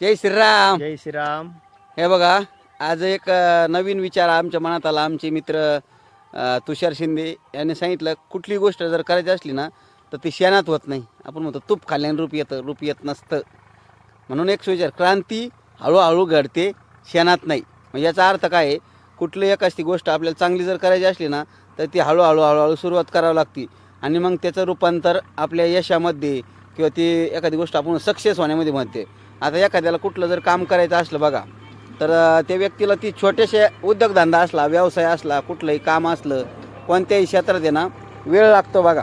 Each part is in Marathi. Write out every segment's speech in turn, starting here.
जय श्रीराम. जय श्रीराम. हे बघा, आज एक नवीन विचार आमच्या मनात आला. आमचे मित्र तुषार शिंदे यांनी सांगितलं, कुठली गोष्ट जर करायची असली ना तर ती शेणात होत नाही. आपण म्हणतो तूप खाल्ल्याने रूप येत नसतं. म्हणून एक विचार, क्रांती हळूहळू घडते, शेणात नाही. म्हणजे याचा अर्थ काय आहे, कुठली एखादी ती गोष्ट आपल्याला चांगली जर करायची असली ना तर ती हळूहळू सुरुवात करावी लागते आणि मग त्याचं रूपांतर आपल्या यशामध्ये किंवा ती एखादी गोष्ट आपण सक्सेस होण्यामध्ये म्हणते. आता एखाद्याला कुठलं जर काम करायचं असलं बघा, तर त्या व्यक्तीला ती छोटेसे उद्योगधंदा असला, व्यवसाय असला, कुठलंही काम असलं, कोणत्याही क्षेत्रात आहे ना वेळ लागतो बघा.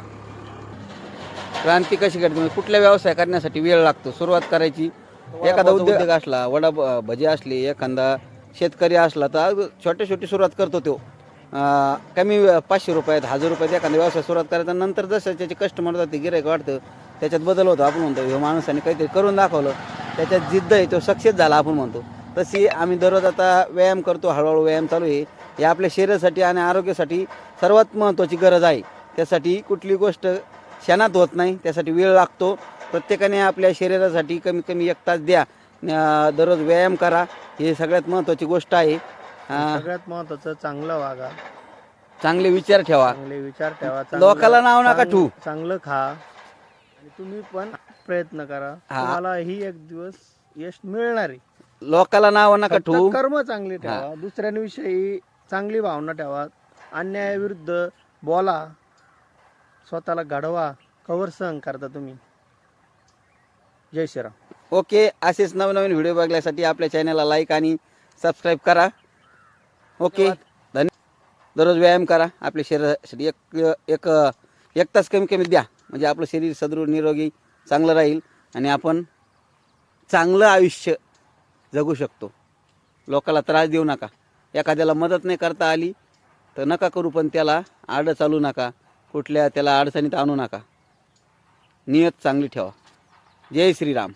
क्रांती कशी घडते म्हणजे कुठल्या व्यवसाय करण्यासाठी वेळ लागतो. सुरुवात करायची, एखादा उद्योग असला, भजी असली, एखादा शेतकरी असला तर छोटी सुरुवात करतो तो. कमी 500 रुपयात 1000 रुपयात एखादा व्यवसाय सुरुवात करायचा. नंतर जसं त्याचे कस्टमर जाते, गिऱ्हाईक वाढतं, त्याच्यात बदल होतो. आपण म्हणतो ह्या माणसाने काहीतरी करून दाखवलं, त्याच्यात जिद्द आहे, तो सक्सेस झाला आपण म्हणतो. तशी आम्ही दररोज आता व्यायाम करतो, हळूहळू व्यायाम चालू आहे. हे आपल्या शरीरासाठी आणि आरोग्यासाठी सर्वात महत्त्वाची गरज आहे. त्यासाठी कुठली गोष्ट क्षणात होत नाही, त्यासाठी वेळ लागतो. प्रत्येकाने आपल्या शरीरासाठी कमीत कमी 1 तास द्या, दररोज व्यायाम करा. हे सगळ्यात महत्त्वाची गोष्ट आहे. सगळ्यात महत्वाचं, चांगलं वागा, चांगले विचार ठेवा, चांगले विचार ठेवा, लोकाला नाव नका ठेवू, चांगलं खा आणि तुम्ही पण प्रयत्न करा. तुम्हाला ही एक दिवस यश मिळणार आहे. लोकाला नाव नका ठेवू. कर्म चांगले ठेवा, दुसऱ्यांविषयी चांगली भावना ठेवा, अन्यायाविरुद्ध बोला, स्वतःला घडवा. कवर सहन करता तुम्ही. जय श्रीराम. ओके, असेच नवनवीन व्हिडिओ बघण्यासाठी आपल्या चॅनलला लाईक आणि सबस्क्राईब करा. ओके, धन्यवाद. दररोज व्यायाम करा. आपल्या शरीरासाठी एक तास कमी कमी द्या, म्हणजे आपलं शरीर सदृढ निरोगी चांगलं राहील आणि आपण चांगलं आयुष्य जगू शकतो. लोकाला त्रास देऊ नका. एखाद्याला मदत नाही करता आली तर नका करू, पण त्याला आड चालू नका, कुठल्या त्याला अडचणीत आणू नका. नियत चांगली ठेवा. जय श्रीराम.